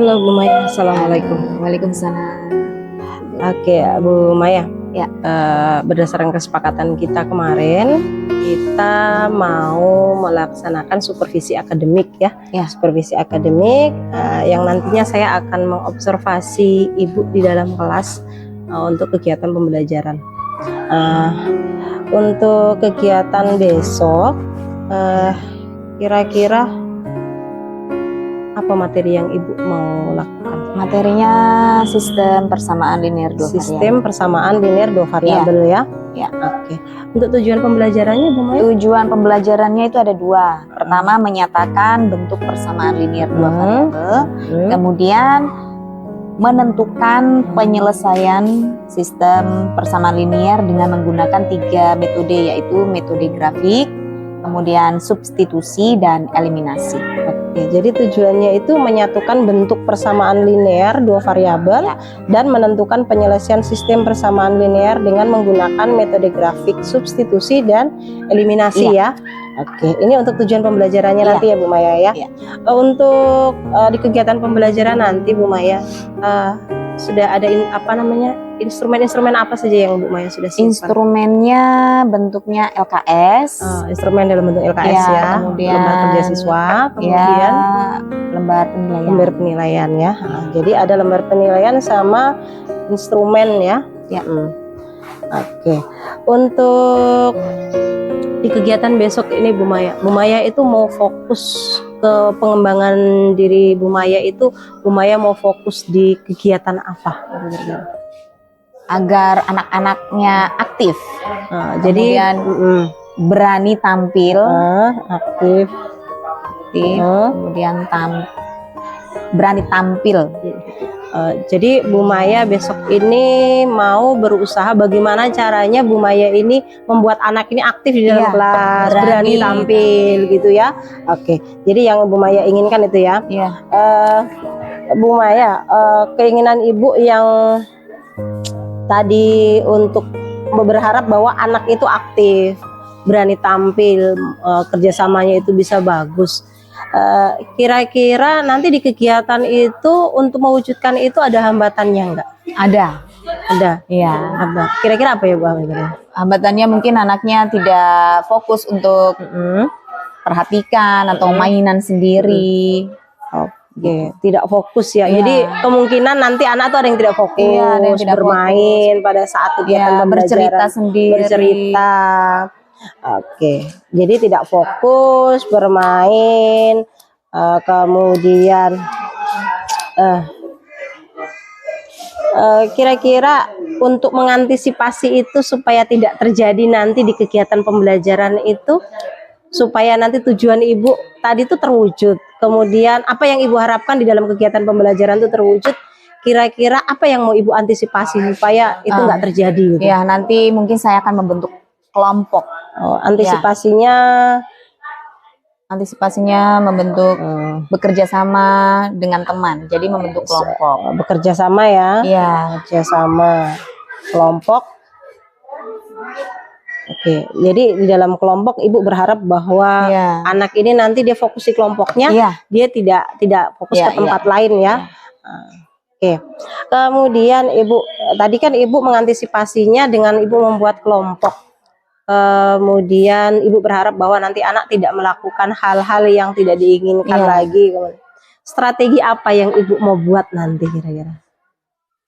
Halo Bu Maya, Assalamualaikum. Waalaikumsalam. Oke Bu Maya, Ya. Berdasarkan kesepakatan kita kemarin, kita mau melaksanakan supervisi akademik ya. Ya. Supervisi akademik yang nantinya saya akan mengobservasi Ibu di dalam kelas untuk kegiatan pembelajaran. Untuk kegiatan besok, kira-kira apa materi yang Ibu mau lakukan? Materinya sistem persamaan linear dua Sistem variabel. persamaan linear dua variabel ya. Ya. Oke. Untuk tujuan pembelajarannya Bu Maya? Tujuan pembelajarannya itu ada dua. Pertama, menyatakan bentuk persamaan linear dua variabel. Kemudian menentukan penyelesaian sistem persamaan linear dengan menggunakan 3 metode, yaitu metode grafik, kemudian substitusi dan eliminasi. Oke, jadi tujuannya itu menyatukan bentuk persamaan linear dua variabel dan menentukan penyelesaian sistem persamaan linear dengan menggunakan metode grafik, substitusi dan eliminasi ya. Oke, ini untuk tujuan pembelajarannya nanti ya Bu Maya ya. Untuk di kegiatan pembelajaran nanti Bu Maya sudah ada instrumen-instrumen apa saja yang Bu Maya sudah siapkan? Instrumennya bentuknya LKS. Instrumen dalam bentuk LKS ya. Kemudian lembar kerja siswa, kemudian lembar penilaian ya. Jadi ada lembar penilaian sama instrumen ya. Oke. Untuk di kegiatan besok ini Bu Maya itu mau fokus ke pengembangan diri Bu Maya itu, Bu Maya mau fokus di kegiatan apa? Agar anak-anaknya aktif. Jadi berani tampil, aktif. Kemudian berani tampil. Jadi Bu Maya besok ini mau berusaha bagaimana caranya Bu Maya ini membuat anak ini aktif di dalam kelas, berani tampil gitu ya. Oke, jadi yang Bu Maya inginkan itu ya. Bu Maya, keinginan Ibu yang tadi untuk berharap bahwa anak itu aktif, berani tampil, kerjasamanya itu bisa bagus. Kira-kira nanti di kegiatan itu untuk mewujudkan itu ada hambatannya enggak? Ada. Iya. Kira-kira apa ya Bu? Hambatannya mungkin anaknya tidak fokus untuk perhatikan atau mainan sendiri. Oke, tidak fokus ya. Jadi kemungkinan nanti anak tuh ada yang tidak fokus, bermain pada saat kegiatan bercerita sendiri. Oke, jadi tidak fokus, bermain, kemudian kira-kira untuk mengantisipasi itu supaya tidak terjadi nanti di kegiatan pembelajaran itu, supaya nanti tujuan Ibu tadi itu terwujud. Kemudian apa yang Ibu harapkan di dalam kegiatan pembelajaran itu terwujud, kira-kira apa yang mau Ibu antisipasi supaya itu nggak terjadi gitu? Ya, nanti mungkin saya akan membentuk kelompok. Antisipasinya membentuk bekerja sama dengan teman. Jadi membentuk kelompok. Bekerja sama ya? Iya. Bekerja sama kelompok. Oke, jadi di dalam kelompok Ibu berharap bahwa anak ini nanti dia fokus di kelompoknya, dia tidak fokus ke tempat lain ya. Oke. Kemudian Ibu tadi kan Ibu mengantisipasinya dengan Ibu membuat kelompok. Kemudian Ibu berharap bahwa nanti anak tidak melakukan hal-hal yang tidak diinginkan lagi. Strategi apa yang Ibu mau buat nanti kira-kira?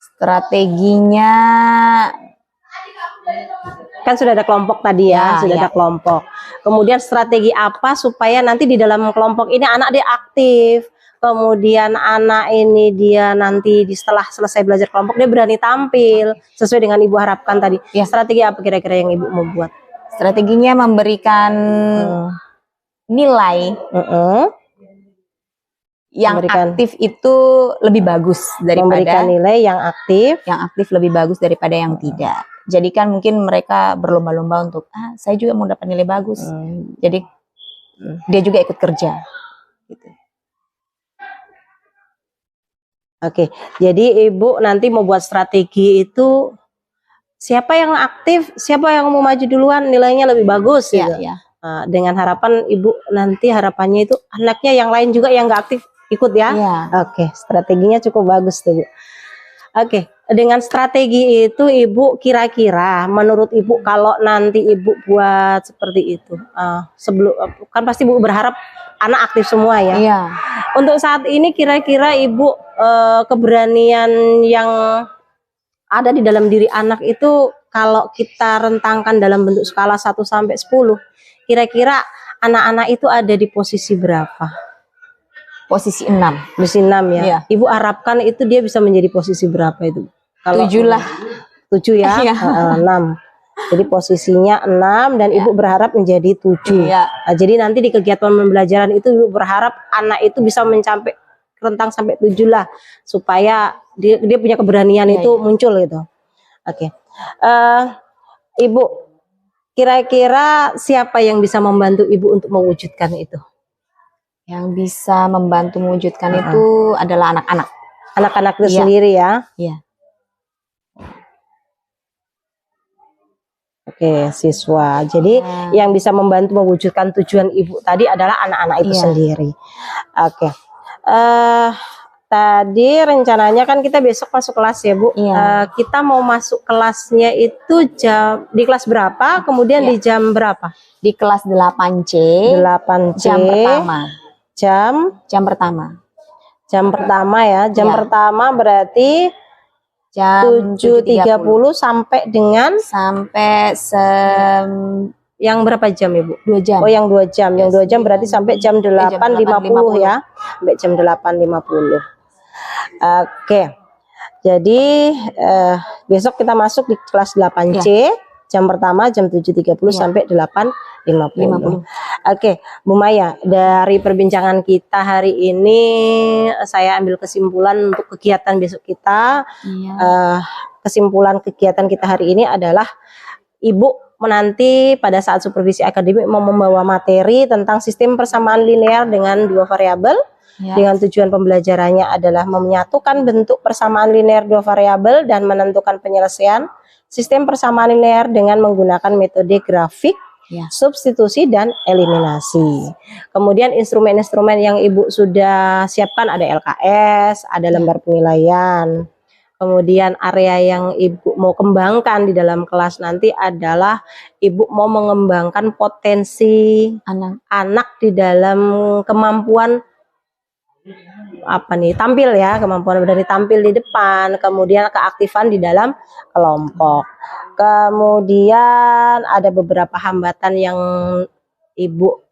Strateginya kan sudah ada kelompok tadi ya, ada kelompok. Kemudian strategi apa supaya nanti di dalam kelompok ini anak dia aktif. Kemudian anak ini dia nanti setelah selesai belajar kelompok dia berani tampil sesuai dengan Ibu harapkan tadi. Strategi apa kira-kira yang Ibu mau buat? Strateginya memberikan nilai yang aktif itu lebih bagus daripada memberikan nilai yang aktif lebih bagus daripada yang tidak. Jadi kan mungkin mereka berlomba-lomba untuk saya juga mau dapat nilai bagus. Jadi dia juga ikut kerja. Gitu. Oke, jadi Ibu nanti mau buat strategi itu siapa yang aktif, siapa yang mau maju duluan nilainya lebih bagus gitu. Dengan harapan Ibu nanti harapannya itu anaknya yang lain juga yang nggak aktif ikut ya. Iya. Oke, strateginya cukup bagus tuh, Bu. Oke, dengan strategi itu Ibu kira-kira menurut Ibu kalau nanti Ibu buat seperti itu, sebelum kan pasti Bu berharap anak aktif semua ya. Iya. Untuk saat ini kira-kira Ibu keberanian yang ada di dalam diri anak itu kalau kita rentangkan dalam bentuk skala 1 sampai 10, kira-kira anak-anak itu ada di posisi berapa? Posisi 6. Posisi 6 ya. Iya. Ibu harapkan itu dia bisa menjadi posisi berapa itu? Kalau 7 lah. 7 ya. Iya. 6. Jadi posisinya 6 dan Ibu berharap menjadi 7. Iya. Nah, jadi nanti di kegiatan pembelajaran itu Ibu berharap anak itu bisa mencapai rentang sampai 7 lah, supaya dia punya keberanian Iya, itu iya. muncul gitu. Oke. Ibu kira-kira siapa yang bisa membantu Ibu untuk mewujudkan itu? Yang bisa membantu mewujudkan itu adalah anak-anak. Anak-anak itu Iya. sendiri ya. Iya. Oke, siswa. Jadi yang bisa membantu mewujudkan tujuan Ibu tadi adalah anak-anak itu Iya. sendiri. Oke. Tadi rencananya kan kita besok masuk kelas ya, Bu. Iya. Kita mau masuk kelasnya itu di kelas berapa? Kemudian Iya. di jam berapa? Di kelas 8C. 8C. Jam pertama. Jam pertama ya. Jam Iya. pertama berarti Jam 7.30 sampai dengan yang berapa jam Ibu? 2 jam. Oh, yang 2 jam. Yang 2 jam berarti sampai jam 8.50 ya. Sampai jam 8.50. Oke. Jadi besok kita masuk di kelas 8C. Jam pertama jam 7.30 sampai 8.50. Oke, Bu Maya, dari perbincangan kita hari ini saya ambil kesimpulan untuk kegiatan besok kita. Kesimpulan kegiatan kita hari ini adalah Ibu menanti pada saat supervisi akademik mau membawa materi tentang sistem persamaan linear dengan 2 variabel. Dengan tujuan pembelajarannya adalah menyatukan bentuk persamaan linear 2 variabel dan menentukan penyelesaian sistem persamaan linear dengan menggunakan metode grafik, substitusi, dan eliminasi. Kemudian instrumen-instrumen yang Ibu sudah siapkan ada LKS, ada lembar penilaian. Kemudian area yang Ibu mau kembangkan di dalam kelas nanti adalah Ibu mau mengembangkan potensi anak di dalam kemampuan tampil ya, kemampuan dari tampil di depan, kemudian keaktifan di dalam kelompok. Kemudian ada beberapa hambatan yang Ibu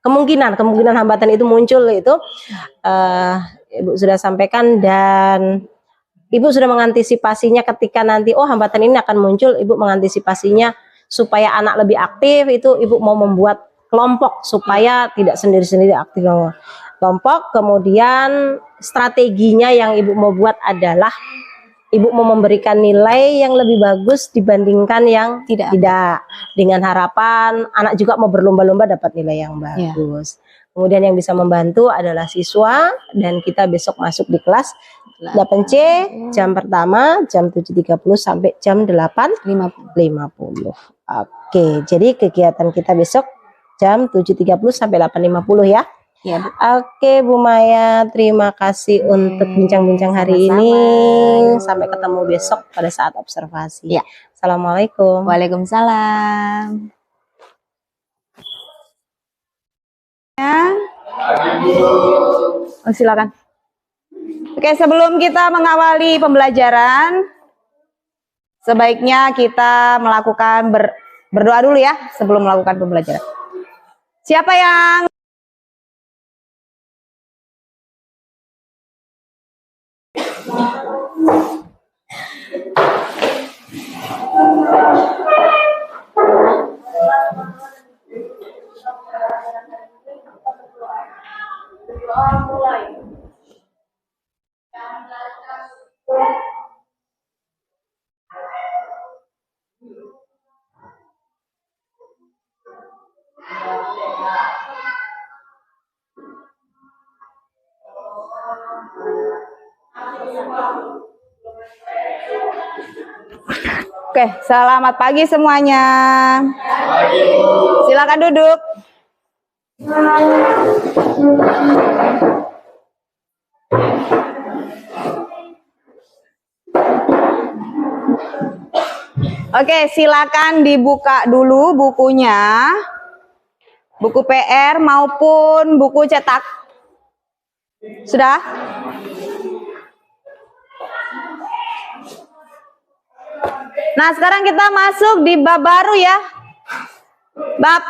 kemungkinan hambatan itu muncul itu Ibu sudah sampaikan dan Ibu sudah mengantisipasinya ketika nanti hambatan ini akan muncul. Ibu mengantisipasinya supaya anak lebih aktif, itu Ibu mau membuat kelompok supaya tidak sendiri-sendiri aktif kelompok. Kemudian strateginya yang Ibu mau buat adalah Ibu mau memberikan nilai yang lebih bagus dibandingkan yang tidak. Dengan harapan anak juga mau berlomba-lomba dapat nilai yang bagus. Kemudian yang bisa membantu adalah siswa, dan kita besok masuk di kelas 8C, jam pertama jam 7.30 sampai jam 8.50. Oke, jadi kegiatan kita besok jam 7.30 sampai 8.50 ya. Oke, Bu Maya, terima kasih untuk bincang-bincang hari ini. Sampai ketemu besok pada saat observasi. Assalamualaikum. Waalaikumsalam. Silakan. Oke, sebelum kita mengawali pembelajaran, sebaiknya kita melakukan berdoa dulu ya sebelum melakukan pembelajaran. Siapa yang Oke, selamat pagi semuanya. Silakan duduk. Oke, silakan dibuka dulu bukunya. Buku PR maupun buku cetak. Sudah? Nah, sekarang kita masuk di bab baru ya. Bab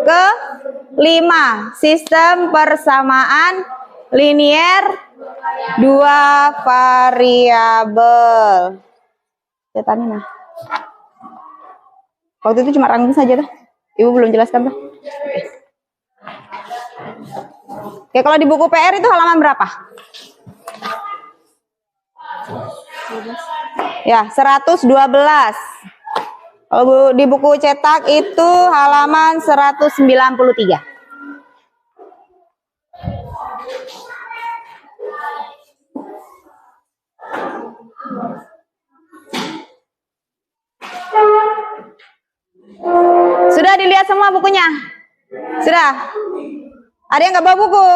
ke-5, sistem persamaan linier dua variabel. Cetakannya nah. Waktu itu cuma rangkum saja dah. Ibu belum jelaskan tuh. Oke, kalau di buku PR itu halaman berapa? Ya, 112. Kalau di buku cetak itu halaman 193. Sudah dilihat semua bukunya? Sudah? Ada yang nggak bawa buku?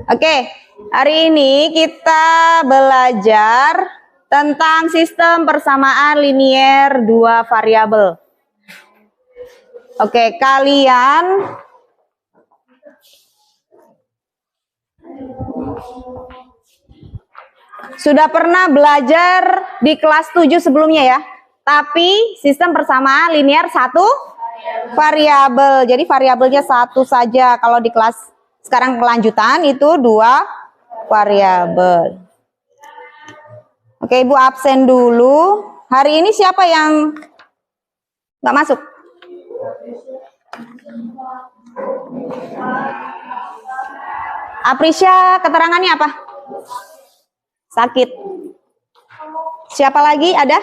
Oke, hari ini kita belajar tentang sistem persamaan linier dua variabel. Oke, kalian sudah pernah belajar di kelas 7 sebelumnya ya. Tapi sistem persamaan linier satu variabel. Jadi variabelnya satu saja. Kalau di kelas sekarang kelanjutan itu dua variabel. Oke, Ibu absen dulu. Hari ini siapa yang nggak masuk? Aprisya, keterangannya apa? Sakit. Siapa lagi ada?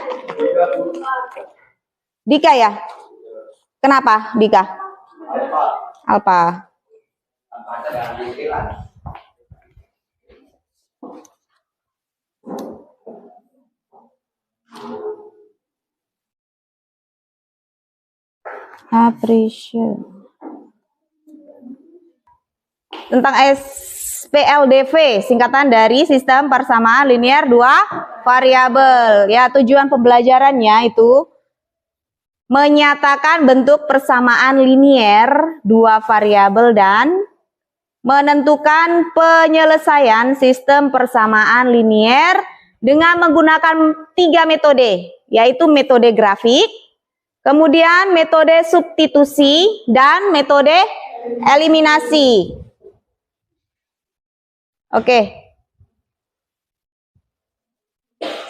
Dika ya? Kenapa Dika? Alpa. Appreciate. Tentang SPLDV, singkatan dari sistem persamaan linier dua variabel. Ya, tujuan pembelajarannya itu menyatakan bentuk persamaan linier dua variabel dan menentukan penyelesaian sistem persamaan linier dengan menggunakan 3 metode, yaitu metode grafik, kemudian metode substitusi, dan metode eliminasi. Oke.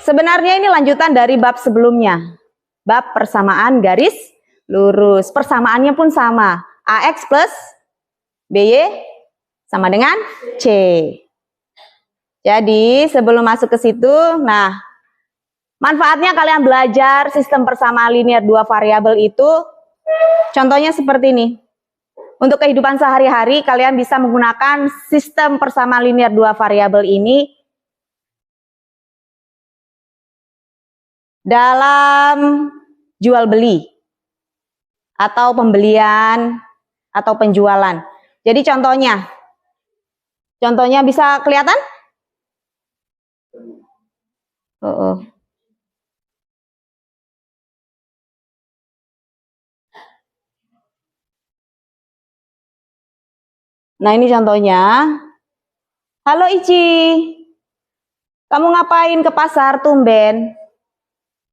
Sebenarnya ini lanjutan dari bab sebelumnya. Bab persamaan garis lurus. Persamaannya pun sama. AX plus BY sama dengan C. Jadi sebelum masuk ke situ, nah manfaatnya kalian belajar sistem persamaan linier dua variabel itu, contohnya seperti ini. Untuk kehidupan sehari-hari kalian bisa menggunakan sistem persamaan linier dua variabel ini dalam jual beli atau pembelian atau penjualan. Jadi contohnya bisa kelihatan? Nah, ini contohnya. Halo Ici, kamu ngapain ke pasar tumben?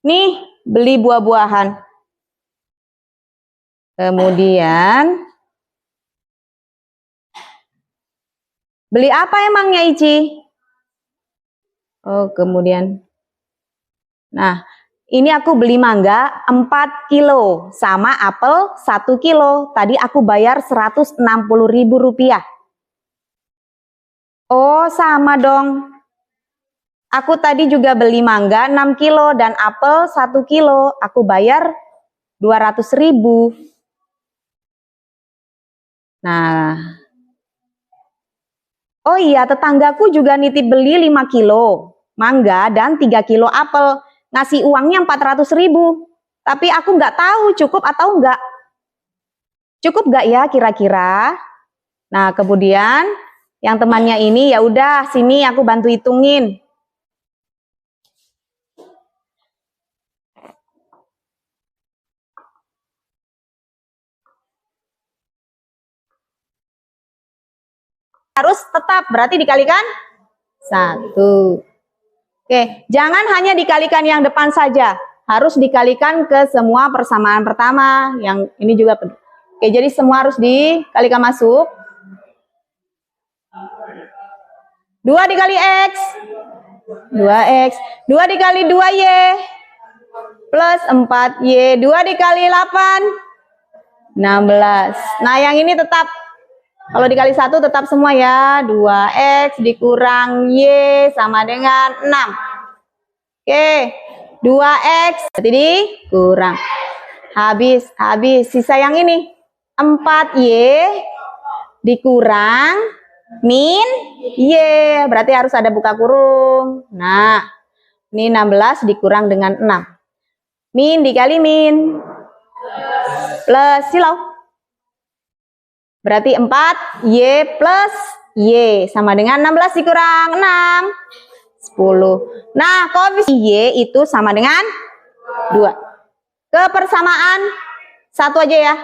Nih, beli buah-buahan. Kemudian, beli apa emangnya Ici? Oh, kemudian. Nah, ini aku beli mangga 4 kilo sama apel 1 kilo. Tadi aku bayar Rp160.000. Oh, sama dong. Aku tadi juga beli mangga 6 kilo dan apel 1 kilo. Aku bayar 200.000. Nah. Oh iya, tetanggaku juga nitip beli 5 kilo mangga dan 3 kilo apel. Ngasih uangnya 400.000. Tapi aku nggak tahu cukup atau enggak. Cukup nggak ya kira-kira? Nah, kemudian yang temannya ini ya udah sini aku bantu hitungin. Harus tetap, berarti dikalikan 1. Oke, jangan hanya dikalikan yang depan saja, harus dikalikan ke semua persamaan pertama. Yang ini juga. Oke, jadi semua harus dikalikan masuk. 2 dikali X, 2X, 2 dikali 2Y, plus 4Y, 2 dikali 8, 16. Nah, yang ini tetap, kalau dikali 1 tetap semua ya, 2X dikurang Y sama dengan 6. Oke, 2X, berarti dikurang. Habis, sisa yang ini, 4Y dikurang min Y, berarti harus ada buka kurung. Nah, ini 16 dikurang dengan 6. Min dikali min. Plus silau. Berarti 4Y plus Y sama dengan 16 dikurang 6. 10. Nah, koefisien Y itu sama dengan 2. Kepersamaan 1 aja ya.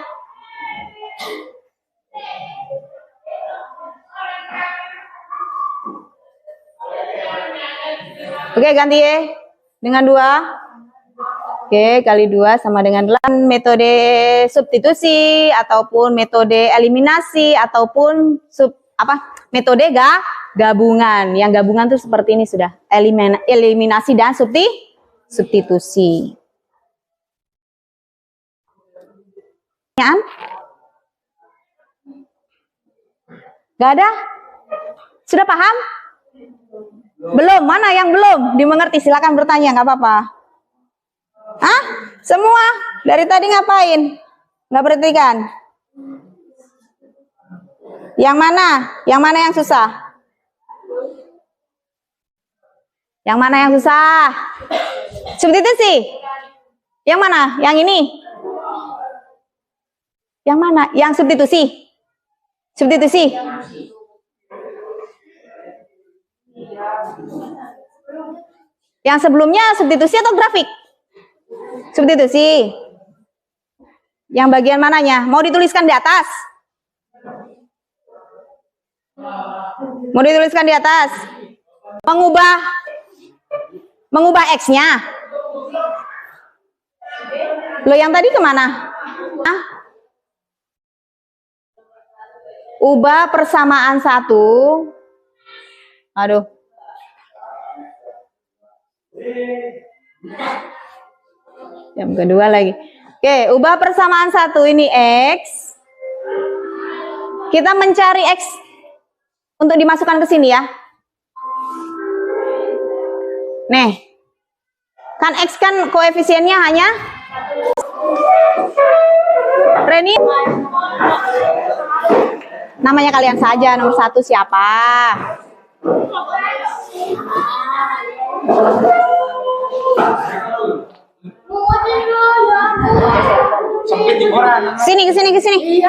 Oke, ganti Y dengan 2. Oke, kali 2 sama dengan 8. Metode substitusi ataupun metode eliminasi ataupun metode gabungan. Yang gabungan tuh seperti ini sudah. Eliminasi dan substitusi. Pertanyaan? Gak ada? Sudah paham? Belum? Mana yang belum dimengerti? Silakan bertanya, nggak apa-apa. Hah? Semua? Dari tadi ngapain? Nggak perhatikan? Yang mana? Yang mana yang susah? Yang mana yang susah? Substitusi? Yang mana? Yang ini? Yang mana? Yang substitusi? Substitusi? Yang sebelumnya substitusi atau grafik? Substitusi. Yang bagian mananya? Mau dituliskan di atas? Mau dituliskan di atas? Mengubah X-nya. Lo yang tadi kemana? Hah? Ubah persamaan 1. Aduh. Yang kedua lagi. Oke, ubah persamaan 1 ini X. Kita mencari X untuk dimasukkan ke sini ya. Nih. Kan X kan koefisiennya hanya Reni. Namanya kalian saja, nomor 1 siapa? Sini, ke sini.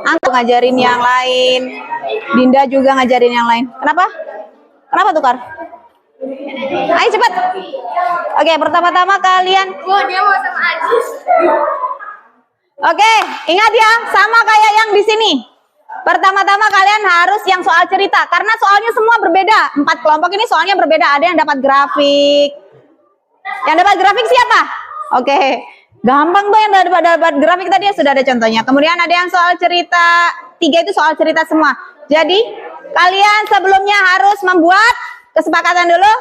Antum ngajarin yang lain. Dinda juga ngajarin yang lain. Kenapa? Kenapa tukar? Ayo cepat. Oke, pertama-tama kalian. Dia mau sama Ajis. Oke, ingat ya, sama kayak yang di sini. Pertama-tama kalian harus yang soal cerita, karena soalnya semua berbeda. 4 kelompok ini soalnya berbeda. Ada yang dapat grafik. Yang dapat grafik siapa? Oke, gampang tuh yang dapat grafik tadi ya, sudah ada contohnya. Kemudian ada yang soal cerita. 3 itu soal cerita semua. Jadi kalian sebelumnya harus membuat kesepakatan dulu.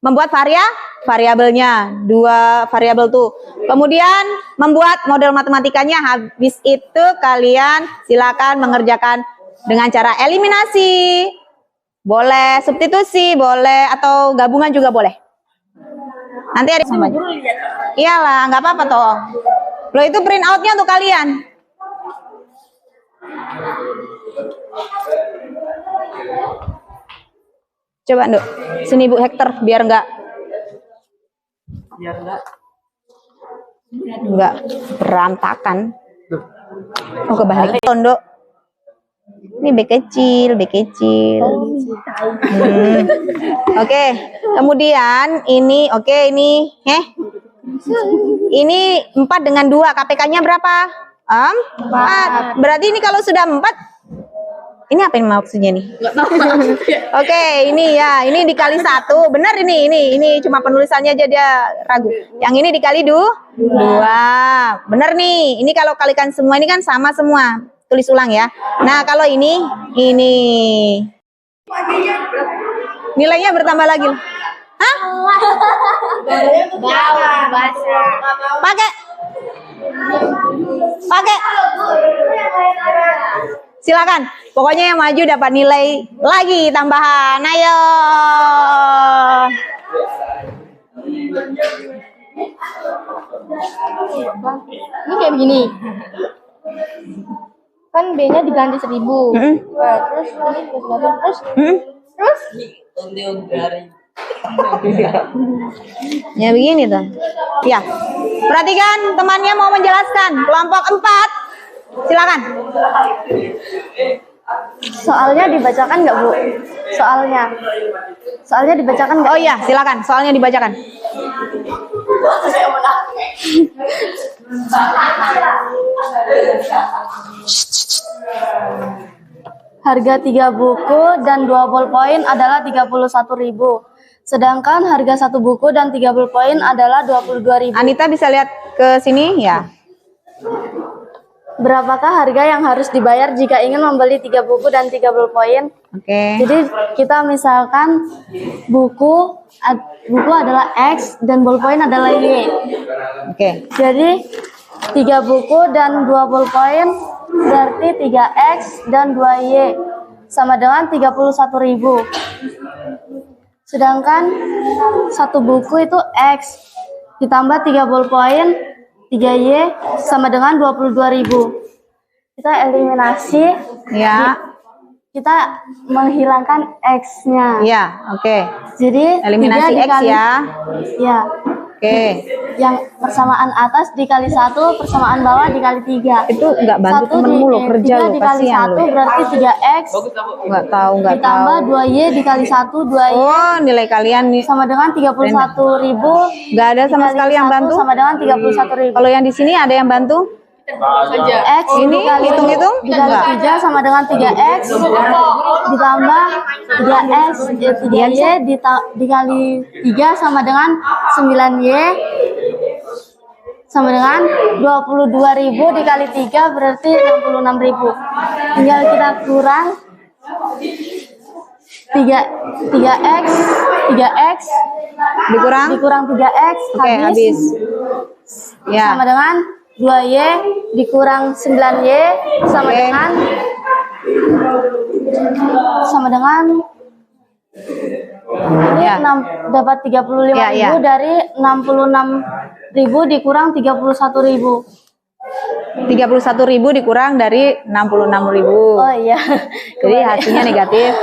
Membuat variabelnya, 2 variabel tuh. Kemudian membuat model matematikanya. Habis itu kalian silakan mengerjakan dengan cara eliminasi. Boleh substitusi, boleh atau gabungan juga boleh. Nanti ada sama. Iyalah, nggak apa-apa toh. Lo itu print outnya untuk kalian. Coba Nduk, sini Bu Hector biar enggak berantakan. Oh kebalik Nduk. Ini B kecil, B kecil. Oke, kemudian ini, ini, ini 4 dengan 2, KPK-nya berapa? 4. Berarti ini kalau sudah 4, ini apa yang maksudnya nih? Oke, ini ya, ini dikali 1, benar ini cuma penulisannya aja dia ragu. Yang ini dikali 2, benar nih. Ini kalau kalikan semua ini kan sama semua. Tulis ulang ya. Nah, kalau ini nilainya bertambah lagi. Hah? Pakai. Silakan. Pokoknya yang maju dapat nilai lagi tambahan. Ayo. Ini kayak begini. Kan B-nya diganti 1000. Nah, terus ini terus Ya begini tuh. Ya. Perhatikan temannya mau menjelaskan. Kelompok 4. Silakan. soalnya dibacakan nggak, Bu? Soalnya dibacakan nggak? Oh iya, silakan. Soalnya dibacakan. Harga 3 buku dan 2 ballpoint adalah 31.000. Sedangkan harga 1 buku dan 3 ballpoint adalah 22.000. Anita bisa lihat ke sini ya. Berapakah harga yang harus dibayar jika ingin membeli 3 buku dan 3 ballpoint? Oke. Jadi kita misalkan buku adalah X dan ballpoint adalah Y. Oke. Jadi 3 buku dan 2 ballpoint berarti 3X dan 2Y sama dengan 31.000. Sedangkan 1 buku itu X ditambah 3 ballpoint 3Y sama dengan 22.000. Kita eliminasi. Ya. Kita menghilangkan X-nya. Ya, oke. Jadi Eliminasi 3 X ya. Ya. Oke. Yang persamaan atas dikali 1, persamaan bawah dikali 3. Itu nggak bantu temenmu lo kerja 3 lo, dikali kasihan 1 lo. berarti 3X. Nggak tahu. Ditambah 2Y dikali 1, 2Y Oh, nilai kalian nih. sama dengan 31.000. Nggak ada sama dikali sekali yang 1 bantu. sama dengan 31.000. Kalau yang di sini ada yang bantu? X Ini dikali hitung-hitung? dikali Enggak. 3 sama dengan 3X ditambah 3X 3Y dikali 3 sama dengan 9Y sama dengan 22.000 dikali 3 berarti 66.000. Tinggal kita kurang 3X dikurang 3X Oke, habis. Ya. sama dengan 2Y dikurang 9Y sama Oke. dengan ini Ya. dapat 35.000 Ya. dari 66.000 dikurang 31.000. 31.000 dikurang dari 66.000. Oh iya. Jadi hasilnya negatif.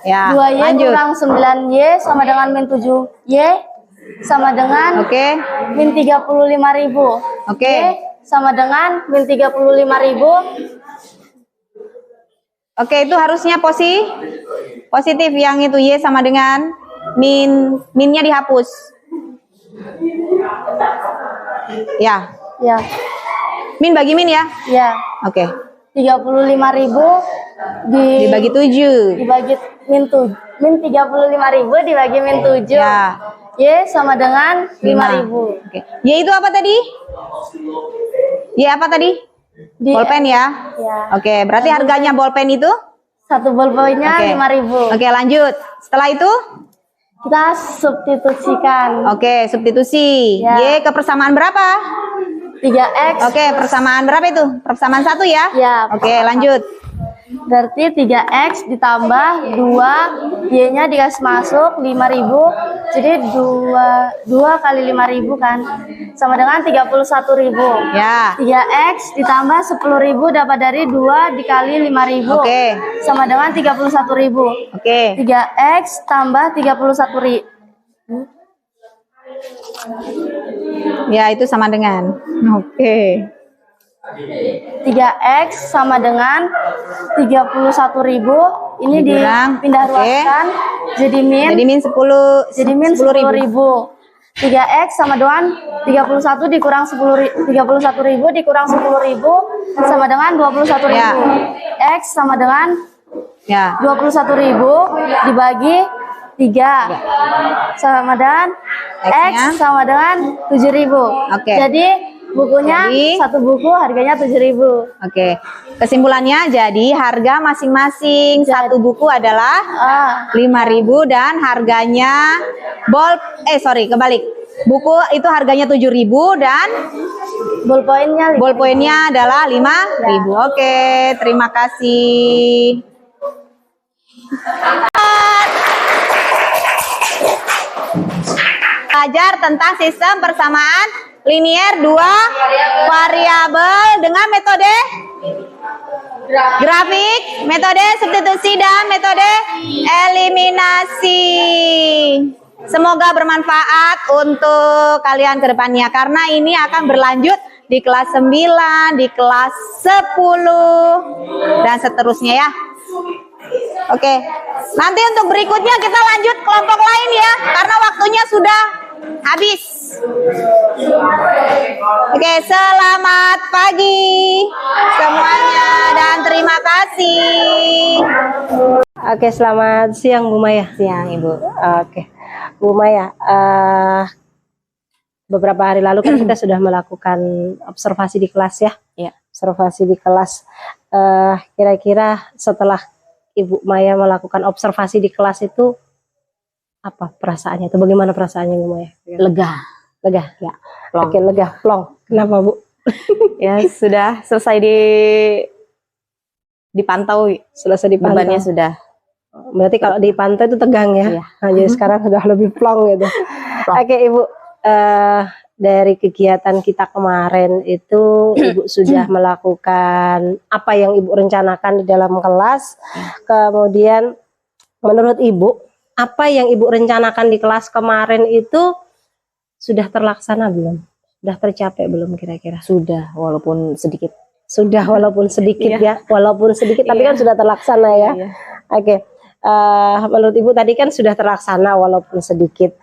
Ya, 2Y lanjut. kurang 9Y sama dengan min 7Y sama dengan Oke. min 35.000. Oke. Y sama dengan min 35.000. Oke, itu harusnya positif yang itu Y sama dengan minnya dihapus. Ya. Ya. Min bagi min ya. Ya. Oke. 35.000 Dibagi 7. dibagi min 35.000 dibagi min 7. Ya. Y sama dengan 5.000. Oke. Y itu apa tadi? Y apa tadi? Bolpen ya. Ya. Oke, berarti harganya bolpen itu? 1 ballpointnya Oke. 5.000. Oke, lanjut. Setelah itu? Kita substitusikan. Oke, substitusi. Ya. Y ke persamaan berapa? 3X. Oke, persamaan berapa itu? Persamaan 1 ya? Ya. Oke, lanjut. Berarti 3X ditambah 2, Y-nya dikasih masuk 5.000. Jadi 2 kali 5.000 kan sama dengan 31.000. Ya. 3X ditambah 10.000 dapat dari 2 dikali 5.000. Oke. Sama dengan 31.000. Oke. 3X tambah 31.000. Ya, itu sama dengan. Oke. 3X sama dengan 31.000. Ini Dikurang. dipindah Oke. ruaskan jadi Jadi min min 10 10.000. 3X sama dengan 31 dikurang 31.000 dikurang 10.000 sama dengan 21.000. Ya. X sama dengan Ya. 21.000 dibagi 3 sama dengan X-nya? X sama dengan 7.000. Oke. Jadi bukunya Jadi- satu buku harganya 7.000. Oke. Kesimpulannya jadi harga masing-masing satu buku adalah 5.000 dan harganya kebalik. Buku itu harganya 7.000 dan Ballpointnya ballpointnya adalah 5.000. Oke, terima kasih. Belajar tentang sistem persamaan linier dua variabel dengan metode grafik, metode substitusi dan metode eliminasi. Semoga bermanfaat untuk kalian ke depannya karena ini akan berlanjut di kelas 9, di kelas 10 dan seterusnya ya. Oke. Nanti untuk berikutnya kita lanjut kelompok lain ya karena waktunya sudah habis. Oke, selamat pagi semuanya dan terima kasih. Oke, selamat siang Bu Maya. Siang, Ibu. Oke, Bu Maya, beberapa hari lalu kan kita sudah melakukan observasi di kelas ya. Iya. Observasi di kelas. Kira-kira setelah Ibu Maya melakukan observasi di kelas itu apa perasaannya? Itu bagaimana perasaannya Bu Maya? Lega. Lega, ya. Plong. Oke, lega, plong. Kenapa Bu? Ya, sudah selesai dipantau. Selesai dipantau. Bebannya sudah. Berarti kalau dipantau itu tegang ya? Iya. Nah, jadi sekarang sudah lebih plong gitu. Plong. Oke Ibu, dari kegiatan kita kemarin itu Ibu sudah melakukan apa yang Ibu rencanakan di dalam kelas. Kemudian menurut Ibu, apa yang Ibu rencanakan di kelas kemarin itu sudah terlaksana belum? Sudah tercapai belum kira-kira? Sudah, walaupun sedikit. Sudah walaupun sedikit ya, walaupun sedikit tapi Iya. kan sudah terlaksana ya. Iya. Oke, menurut Ibu tadi kan sudah terlaksana walaupun sedikit.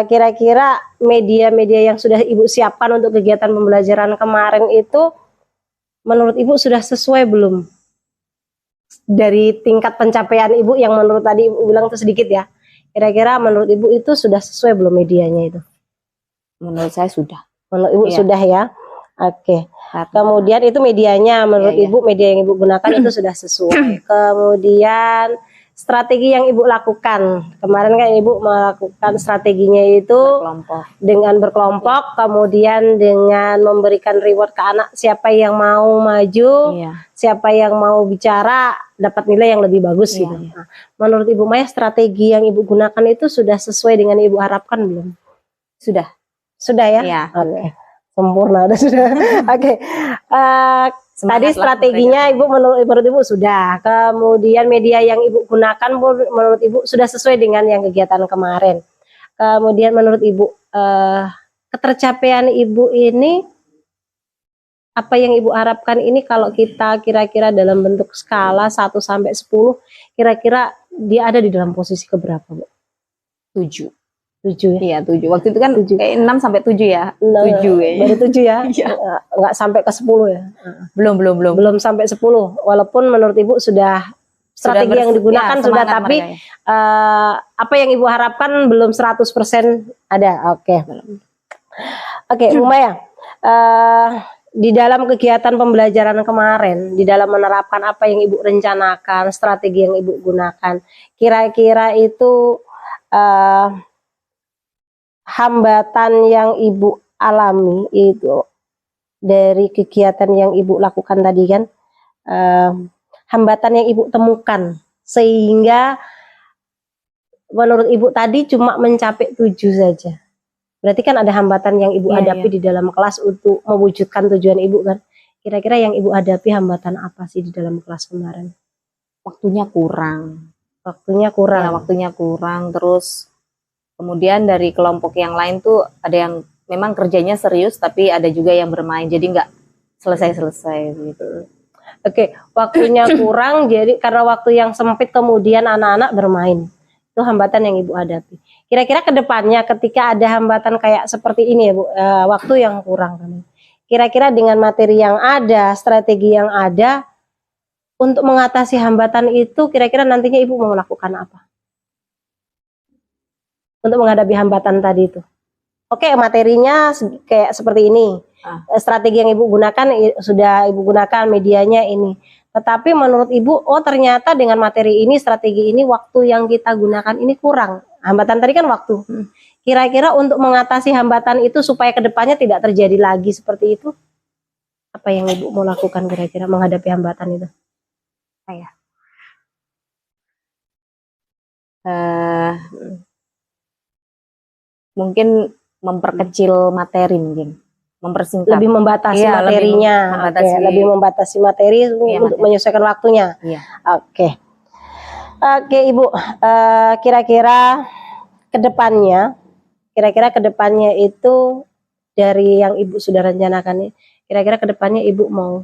Kira-kira media-media yang sudah Ibu siapkan untuk kegiatan pembelajaran kemarin itu menurut Ibu sudah sesuai belum? Dari tingkat pencapaian Ibu yang menurut tadi Ibu bilang itu sedikit ya. Kira-kira menurut Ibu itu sudah sesuai belum medianya itu? Menurut saya sudah. Menurut Ibu Iya. sudah ya. Oke. Karena- Kemudian itu medianya menurut Iya, iya. Ibu media yang Ibu gunakan itu sudah sesuai. Kemudian strategi yang Ibu lakukan. Kemarin kan Ibu melakukan strateginya itu kelompok. dengan berkelompok, kemudian dengan memberikan reward ke anak siapa yang mau maju, Iya. siapa yang mau bicara dapat nilai yang lebih bagus Iya, gitu. iya. Nah, menurut Ibu Maya strategi yang Ibu gunakan itu sudah sesuai dengan Ibu harapkan belum? Sudah. Sudah ya? Iya. Oke. Sempurna udah sudah. Oke. Tadi Semangatlah strateginya Ibu menurut Ibu sudah. Kemudian media yang Ibu gunakan menurut Ibu sudah sesuai dengan yang kegiatan kemarin. Kemudian menurut Ibu ketercapaian Ibu ini apa yang Ibu harapkan ini kalau kita kira-kira dalam bentuk skala 1 sampai 10 kira-kira dia ada di dalam posisi keberapa, Bu? 7. 7 ya. Iya, 7. Waktu itu kan 7. kayak 6 sampai 7 ya. Nah, 7 kayaknya. baru 7 ya. Iya. Enggak sampai ke 10 ya. Belum. Belum sampai 10 walaupun menurut Ibu sudah strategi yang digunakan ya, sudah semangat tapi mereka ya. apa yang Ibu harapkan belum 100% ada. Oke. Oke, Bu Maya. Di dalam kegiatan pembelajaran kemarin, di dalam menerapkan apa yang Ibu rencanakan, strategi yang Ibu gunakan, kira-kira itu hambatan yang Ibu alami itu dari kegiatan yang Ibu lakukan tadi kan, hambatan yang Ibu temukan sehingga menurut Ibu tadi cuma mencapai 7 saja. Berarti kan ada hambatan yang Ibu Iya, hadapi di dalam kelas untuk mewujudkan tujuan Ibu kan. Kira-kira yang Ibu hadapi hambatan apa sih di dalam kelas kemarin? Waktunya kurang. Waktunya Ya, kurang. waktunya kurang. Terus kemudian dari kelompok yang lain tuh ada yang memang kerjanya serius tapi ada juga yang bermain. Jadi nggak selesai gitu. Oke, waktunya kurang, jadi karena waktu yang sempit kemudian anak-anak bermain. Itu hambatan yang Ibu hadapi. Kira-kira ke depannya ketika ada hambatan kayak seperti ini ya Bu, waktu yang kurang. Kira-kira dengan materi yang ada, strategi yang ada, untuk mengatasi hambatan itu kira-kira nantinya Ibu mau melakukan apa? Untuk menghadapi hambatan tadi itu. Oke, materinya kayak seperti ini. Strategi yang Ibu gunakan sudah Ibu gunakan, medianya ini. Tetapi menurut Ibu, oh ternyata dengan materi ini, strategi ini, waktu yang kita gunakan ini kurang. Hambatan tadi kan waktu. Kira-kira untuk mengatasi hambatan itu supaya kedepannya tidak terjadi lagi seperti itu, apa yang Ibu mau lakukan kira-kira menghadapi hambatan itu? Mungkin memperkecil materi, mungkin mempersingkat, lebih membatasi materinya, lebih membatasi materi untuk menyesuaikan waktunya. Oke, Ibu, kira-kira kedepannya itu dari yang Ibu sudah rencanakan, kira-kira kedepannya Ibu mau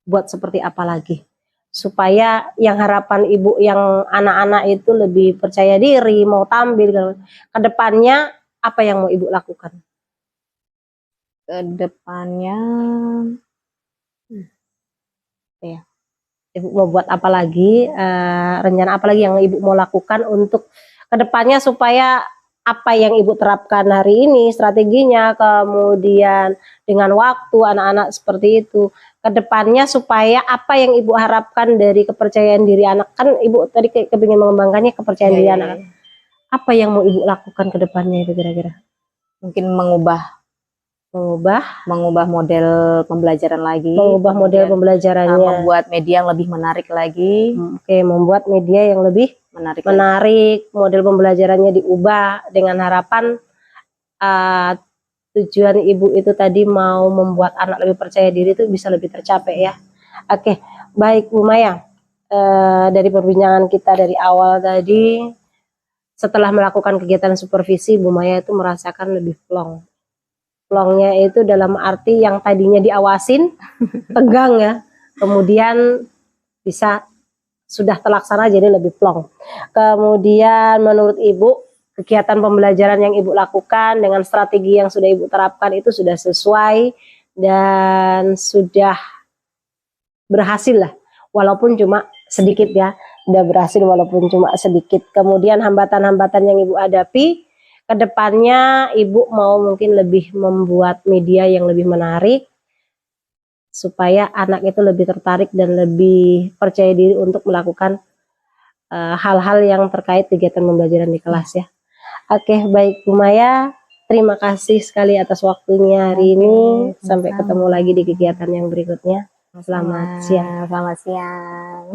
buat seperti apa lagi supaya yang harapan Ibu yang anak-anak itu lebih percaya diri, mau tampil, kedepannya apa yang mau Ibu lakukan? Kedepannya ya, Ibu mau buat apa lagi, rencana apa lagi yang Ibu mau lakukan untuk kedepannya supaya apa yang Ibu terapkan hari ini, strateginya, kemudian dengan waktu anak-anak seperti itu, kedepannya supaya apa yang Ibu harapkan dari kepercayaan diri anak, kan Ibu tadi kepingin mengembangkannya kepercayaan diri anak, apa yang mau Ibu lakukan kedepannya itu kira-kira? Mungkin mengubah model pembelajaran lagi, membuat media yang lebih menarik lagi. Membuat media yang lebih menarik, model pembelajarannya diubah dengan harapan tujuan Ibu itu tadi mau membuat anak lebih percaya diri itu bisa lebih tercapai ya. Oke, baik Bu Maya, dari perbincangan kita dari awal tadi, setelah melakukan kegiatan supervisi, Bu Maya itu merasakan lebih plong. Plongnya itu dalam arti yang tadinya diawasin, tegang ya, kemudian bisa sudah terlaksana jadi lebih plong. Kemudian menurut Ibu, kegiatan pembelajaran yang Ibu lakukan dengan strategi yang sudah Ibu terapkan itu sudah sesuai dan sudah berhasil lah, walaupun cuma sedikit ya, sudah berhasil walaupun cuma sedikit. Kemudian hambatan-hambatan yang Ibu hadapi, kedepannya Ibu mau mungkin lebih membuat media yang lebih menarik, supaya anak itu lebih tertarik dan lebih percaya diri untuk melakukan hal-hal yang terkait kegiatan pembelajaran di kelas ya. Oke, baik Bu Maya, terima kasih sekali atas waktunya hari ini. Sampai ketemu lagi di kegiatan yang berikutnya. Selamat siang. Selamat siang.